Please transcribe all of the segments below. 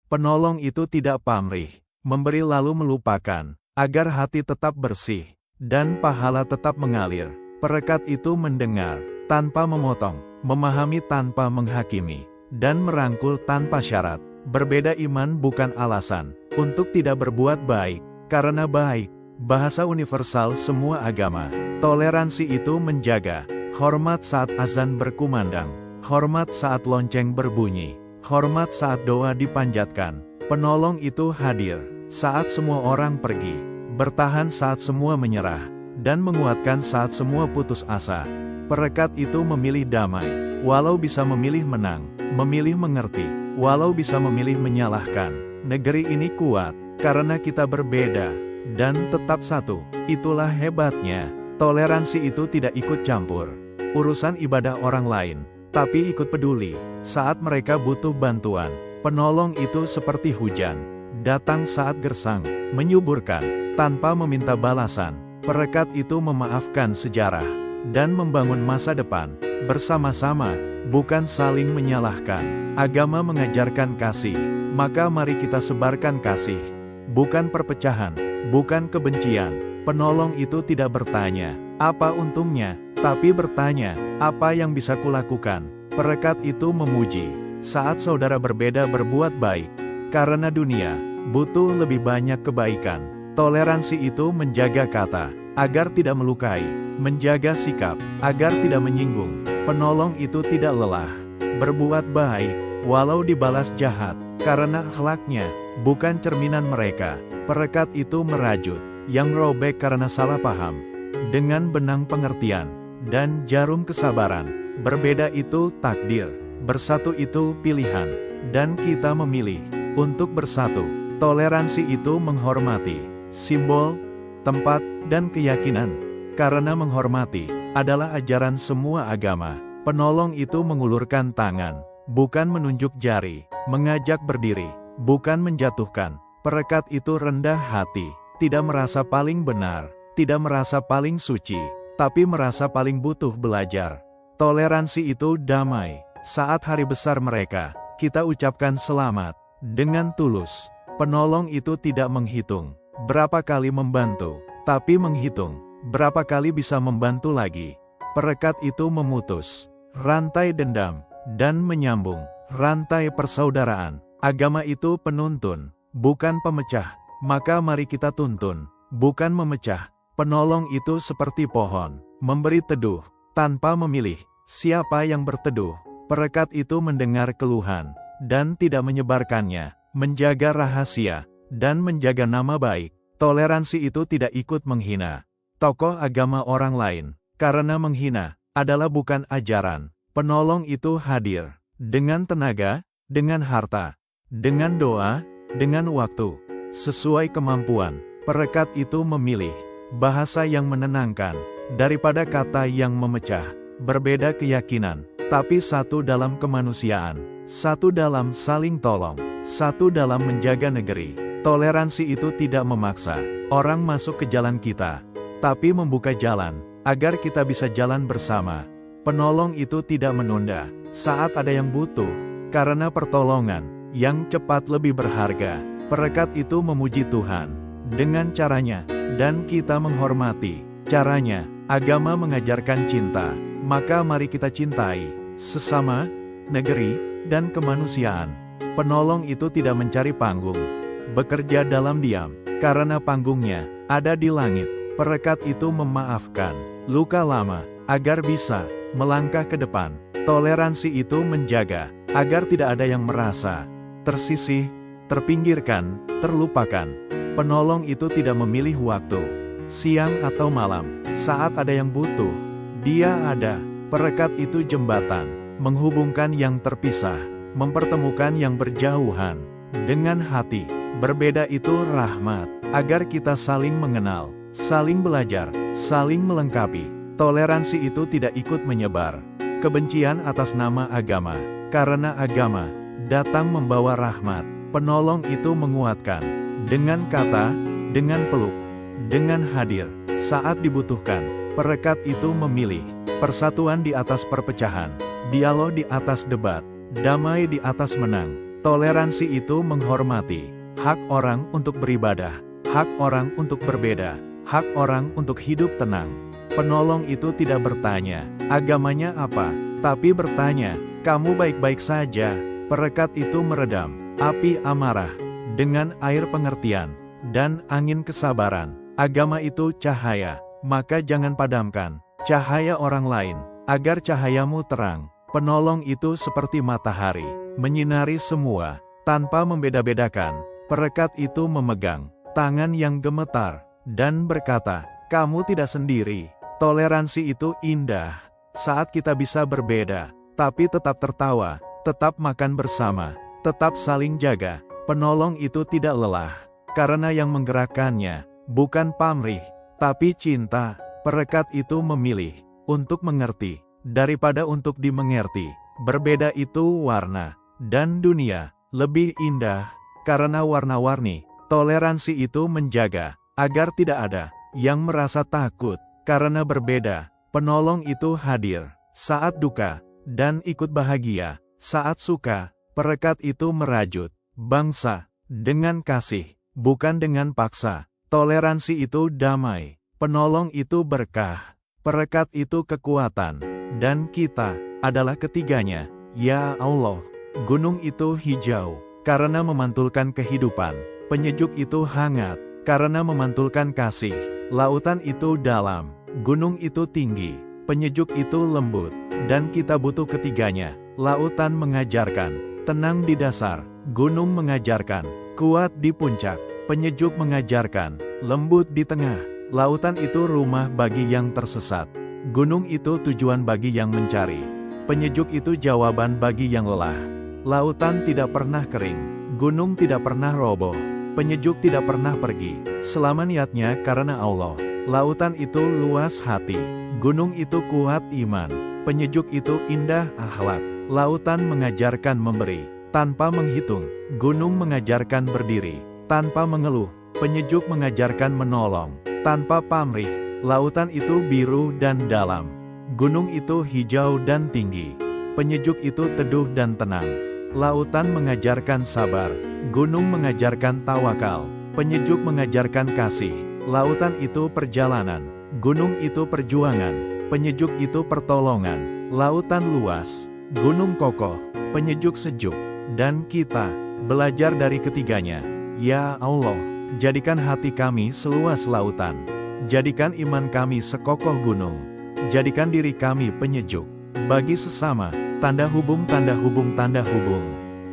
Penolong itu tidak pamrih, memberi lalu melupakan, agar hati tetap bersih, dan pahala tetap mengalir. Perekat itu mendengar, tanpa memotong, memahami tanpa menghakimi, dan merangkul tanpa syarat. Berbeda iman bukan alasan untuk tidak berbuat baik, karena baik, bahasa universal semua agama. Toleransi itu menjaga, hormat saat azan berkumandang, hormat saat lonceng berbunyi, hormat saat doa dipanjatkan. Penolong itu hadir saat semua orang pergi, bertahan saat semua menyerah, dan menguatkan saat semua putus asa. Perekat itu memilih damai, walau bisa memilih menang, memilih mengerti, walau bisa memilih menyalahkan. Negeri ini kuat, karena kita berbeda, dan tetap satu. Itulah hebatnya. Toleransi itu tidak ikut campur urusan ibadah orang lain, tapi ikut peduli saat mereka butuh bantuan. Penolong itu seperti hujan, datang saat gersang, menyuburkan, tanpa meminta balasan. Perekat itu memaafkan sejarah, dan membangun masa depan, bersama-sama, bukan saling menyalahkan. Agama mengajarkan kasih, maka mari kita sebarkan kasih. Bukan perpecahan, bukan kebencian. Penolong itu tidak bertanya, apa untungnya, tapi bertanya, apa yang bisa kulakukan. Perekat itu memuji, saat saudara berbeda berbuat baik, karena dunia butuh lebih banyak kebaikan. Toleransi itu menjaga kata, agar tidak melukai, menjaga sikap, agar tidak menyinggung. Penolong itu tidak lelah berbuat baik, walau dibalas jahat, karena akhlaknya bukan cerminan mereka. Perekat itu merajut yang robek karena salah paham, dengan benang pengertian dan jarum kesabaran. Berbeda itu takdir, bersatu itu pilihan, dan kita memilih untuk bersatu. Toleransi itu menghormati simbol, tempat, dan keyakinan, karena menghormati adalah ajaran semua agama. Penolong itu mengulurkan tangan, bukan menunjuk jari, mengajak berdiri, bukan menjatuhkan. Perekat itu rendah hati, tidak merasa paling benar, tidak merasa paling suci, tapi merasa paling butuh belajar. Toleransi itu damai. Saat hari besar mereka, kita ucapkan selamat, dengan tulus. Penolong itu tidak menghitung berapa kali membantu, tapi menghitung berapa kali bisa membantu lagi. Perekat itu memutus rantai dendam, dan menyambung rantai persaudaraan. Agama itu penuntun, bukan pemecah. Maka mari kita tuntun, bukan memecah. Penolong itu seperti pohon, memberi teduh, tanpa memilih siapa yang berteduh. Perekat itu mendengar keluhan, dan tidak menyebarkannya, menjaga rahasia, dan menjaga nama baik. Toleransi itu tidak ikut menghina tokoh agama orang lain, karena menghina adalah bukan ajaran. Penolong itu hadir, dengan tenaga, dengan harta, dengan doa, dengan waktu, sesuai kemampuan. Perekat itu memilih bahasa yang menenangkan, daripada kata yang memecah. Berbeda keyakinan, tapi satu dalam kemanusiaan, satu dalam saling tolong, satu dalam menjaga negeri. Toleransi itu tidak memaksa orang masuk ke jalan kita, tapi membuka jalan, agar kita bisa jalan bersama. Penolong itu tidak menunda saat ada yang butuh, karena pertolongan yang cepat lebih berharga. Perekat itu memuji Tuhan dengan caranya, dan kita menghormati caranya. Agama mengajarkan cinta, maka mari kita cintai sesama, negeri, dan kemanusiaan. Penolong itu tidak mencari panggung, bekerja dalam diam, karena panggungnya ada di langit. Perekat itu memaafkan luka lama, agar bisa melangkah ke depan. Toleransi itu menjaga agar tidak ada yang merasa tersisih, terpinggirkan, terlupakan. Penolong itu tidak memilih waktu, siang atau malam. Saat ada yang butuh, dia ada. Perekat itu jembatan, menghubungkan yang terpisah, mempertemukan yang berjauhan. Dengan hati berbeda itu rahmat, agar kita saling mengenal, saling belajar, saling melengkapi. Toleransi itu tidak ikut menyebar kebencian atas nama agama, karena agama datang membawa rahmat. Penolong itu menguatkan dengan kata, dengan peluk, dengan hadir saat dibutuhkan. Perekat itu memilih persatuan di atas perpecahan, dialog di atas debat, damai di atas menang. Toleransi itu menghormati hak orang untuk beribadah, hak orang untuk berbeda, hak orang untuk hidup tenang. Penolong itu tidak bertanya, agamanya apa, tapi bertanya, kamu baik-baik saja. Perekat itu meredam api amarah dengan air pengertian dan angin kesabaran. Agama itu cahaya, maka jangan padamkan cahaya orang lain, agar cahayamu terang. Penolong itu seperti matahari, menyinari semua, tanpa membeda-bedakan. Perekat itu memegang tangan yang gemetar, dan berkata, kamu tidak sendiri. Toleransi itu indah, saat kita bisa berbeda, tapi tetap tertawa, tetap makan bersama, tetap saling jaga. Penolong itu tidak lelah, karena yang menggerakkannya bukan pamrih, tapi cinta. Perekat itu memilih untuk mengerti daripada untuk dimengerti. Berbeda itu warna, dan dunia lebih indah karena warna-warni. Toleransi itu menjaga agar tidak ada yang merasa takut karena berbeda. Penolong itu hadir saat duka dan ikut bahagia saat suka. Perekat itu merajut bangsa dengan kasih, bukan dengan paksa. Toleransi itu damai, penolong itu berkah, perekat itu kekuatan, dan kita adalah ketiganya. Ya Allah, gunung itu hijau karena memantulkan kehidupan, penyejuk itu hangat karena memantulkan kasih, lautan itu dalam, gunung itu tinggi, penyejuk itu lembut, dan kita butuh ketiganya. Lautan mengajarkan tenang di dasar, gunung mengajarkan kuat di puncak, penyejuk mengajarkan lembut di tengah. Lautan itu rumah bagi yang tersesat, gunung itu tujuan bagi yang mencari, penyejuk itu jawaban bagi yang lelah. Lautan tidak pernah kering, gunung tidak pernah roboh, penyejuk tidak pernah pergi selama niatnya karena Allah. Lautan itu luas hati, gunung itu kuat iman, penyejuk itu indah akhlak. Lautan mengajarkan memberi tanpa menghitung, gunung mengajarkan berdiri tanpa mengeluh, penyejuk mengajarkan menolong tanpa pamrih. Lautan itu biru dan dalam, gunung itu hijau dan tinggi, penyejuk itu teduh dan tenang. Lautan mengajarkan sabar, gunung mengajarkan tawakal, penyejuk mengajarkan kasih. Lautan itu perjalanan, gunung itu perjuangan, penyejuk itu pertolongan. Lautan luas, gunung kokoh, penyejuk sejuk, dan kita belajar dari ketiganya. Ya Allah, jadikan hati kami seluas lautan, jadikan iman kami sekokoh gunung, jadikan diri kami penyejuk bagi sesama. Tanda hubung, tanda hubung, tanda hubung.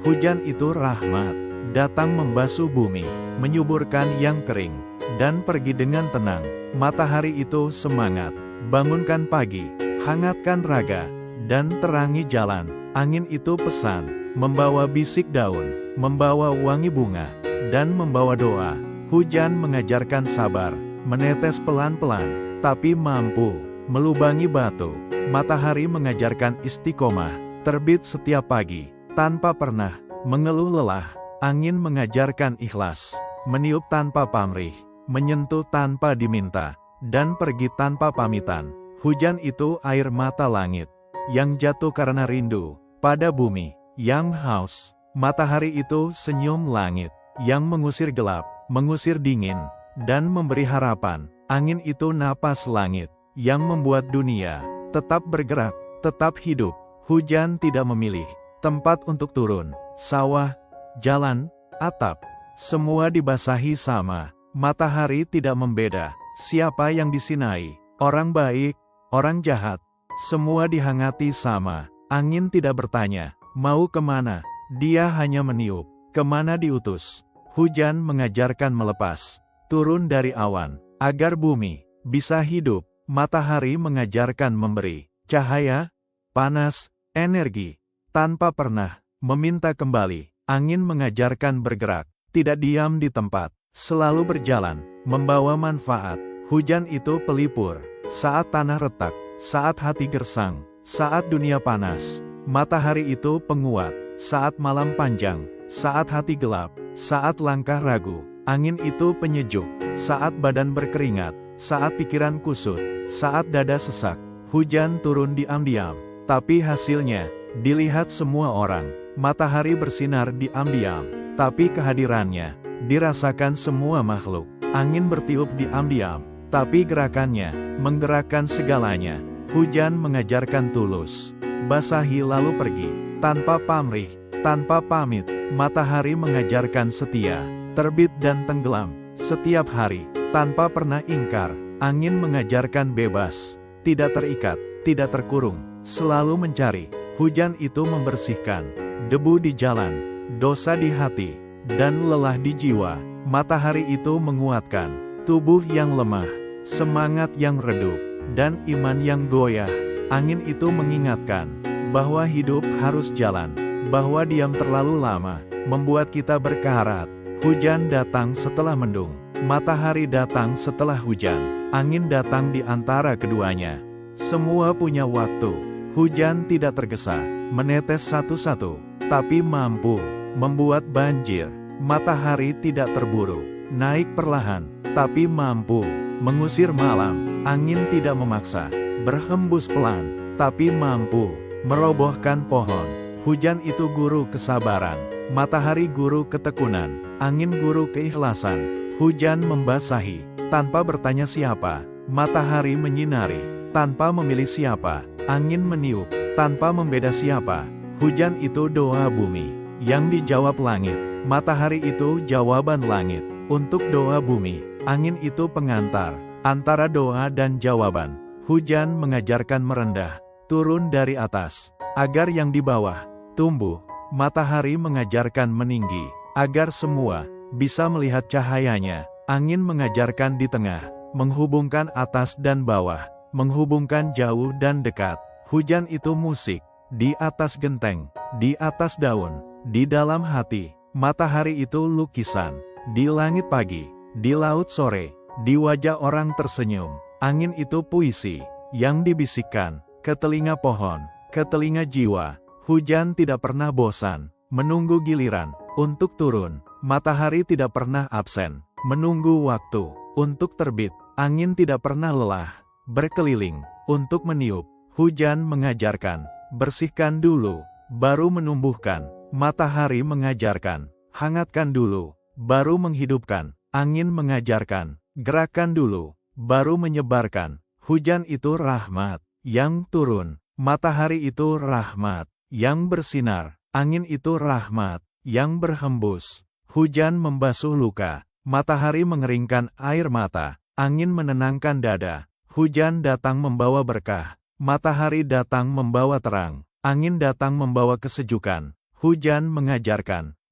Hujan itu rahmat, datang membasuh bumi, menyuburkan yang kering, dan pergi dengan tenang. Matahari itu semangat, bangunkan pagi, hangatkan raga, dan terangi jalan. Angin itu pesan, membawa bisik daun, membawa wangi bunga, dan membawa doa. Hujan mengajarkan sabar, menetes pelan-pelan, tapi mampu melubangi batu. Matahari mengajarkan istiqomah, terbit setiap pagi, tanpa pernah mengeluh lelah. Angin mengajarkan ikhlas, meniup tanpa pamrih, menyentuh tanpa diminta, dan pergi tanpa pamitan. Hujan itu air mata langit, yang jatuh karena rindu pada bumi yang haus. Matahari itu senyum langit, yang mengusir gelap, mengusir dingin, dan memberi harapan. Angin itu napas langit, yang membuat dunia tetap bergerak, tetap hidup. Hujan tidak memilih tempat untuk turun, sawah, jalan, atap, semua dibasahi sama. Matahari tidak membeda siapa yang disinai, orang baik, orang jahat, semua dihangati sama. Angin tidak bertanya, mau kemana? Dia hanya meniup, kemana diutus. Hujan mengajarkan melepas, turun dari awan, agar bumi bisa hidup. Matahari mengajarkan memberi cahaya, panas, energi, tanpa pernah meminta kembali. Angin mengajarkan bergerak, tidak diam di tempat, selalu berjalan, membawa manfaat. Hujan itu pelipur, saat tanah retak, saat hati gersang, saat dunia panas. Matahari itu penguat, saat malam panjang, saat hati gelap, saat langkah ragu. Angin itu penyejuk, saat badan berkeringat, saat pikiran kusut, saat dada sesak. Hujan turun diam-diam, tapi hasilnya dilihat semua orang. Matahari bersinar diam-diam, tapi kehadirannya dirasakan semua makhluk. Angin bertiup diam-diam, tapi gerakannya menggerakkan segalanya. Hujan mengajarkan tulus, basahi lalu pergi, tanpa pamrih, tanpa pamit. Matahari mengajarkan setia, terbit dan tenggelam, setiap hari, tanpa pernah ingkar. Angin mengajarkan bebas, tidak terikat, tidak terkurung, selalu mencari. Hujan itu membersihkan debu di jalan, dosa di hati, dan lelah di jiwa. Matahari itu menguatkan tubuh yang lemah, semangat yang redup, dan iman yang goyah. Angin itu mengingatkan bahwa hidup harus jalan, bahwa diam terlalu lama membuat kita berkarat. Hujan datang setelah mendung, matahari datang setelah hujan. Angin datang di antara keduanya. Semua punya waktu. Hujan tidak tergesa, menetes satu-satu, tapi mampu membuat banjir. Matahari tidak terburu, naik perlahan, tapi mampu mengusir malam. Angin tidak memaksa, berhembus pelan, tapi mampu merobohkan pohon. Hujan itu guru kesabaran, matahari guru ketekunan, angin guru keikhlasan. Hujan membasahi tanpa bertanya siapa, matahari menyinari tanpa memilih siapa, angin meniup tanpa membeda siapa. Hujan itu doa bumi yang dijawab langit, matahari itu jawaban langit untuk doa bumi. Angin itu pengantar antara doa dan jawaban. Hujan mengajarkan merendah, turun dari atas, agar yang di bawah tumbuh. Matahari mengajarkan meninggi, agar semua bisa melihat cahayanya. Angin mengajarkan di tengah, menghubungkan atas dan bawah, menghubungkan jauh dan dekat. Hujan itu musik, di atas genteng, di atas daun, di dalam hati. Matahari itu lukisan, di langit pagi, di laut sore, di wajah orang tersenyum. Angin itu puisi, yang dibisikkan ke telinga pohon, ke telinga jiwa. Hujan tidak pernah bosan menunggu giliran untuk turun. Matahari tidak pernah absen menunggu waktu untuk terbit. Angin tidak pernah lelah berkeliling untuk meniup. Hujan mengajarkan, bersihkan dulu, baru menumbuhkan. Matahari mengajarkan, hangatkan dulu, baru menghidupkan. Angin mengajarkan, gerakan dulu, baru menyebarkan. Hujan itu rahmat yang turun, matahari itu rahmat yang bersinar, angin itu rahmat yang berhembus. Hujan membasuh luka, matahari mengeringkan air mata, angin menenangkan dada. Hujan datang membawa berkah, matahari datang membawa terang, angin datang membawa kesejukan. Hujan mengajarkan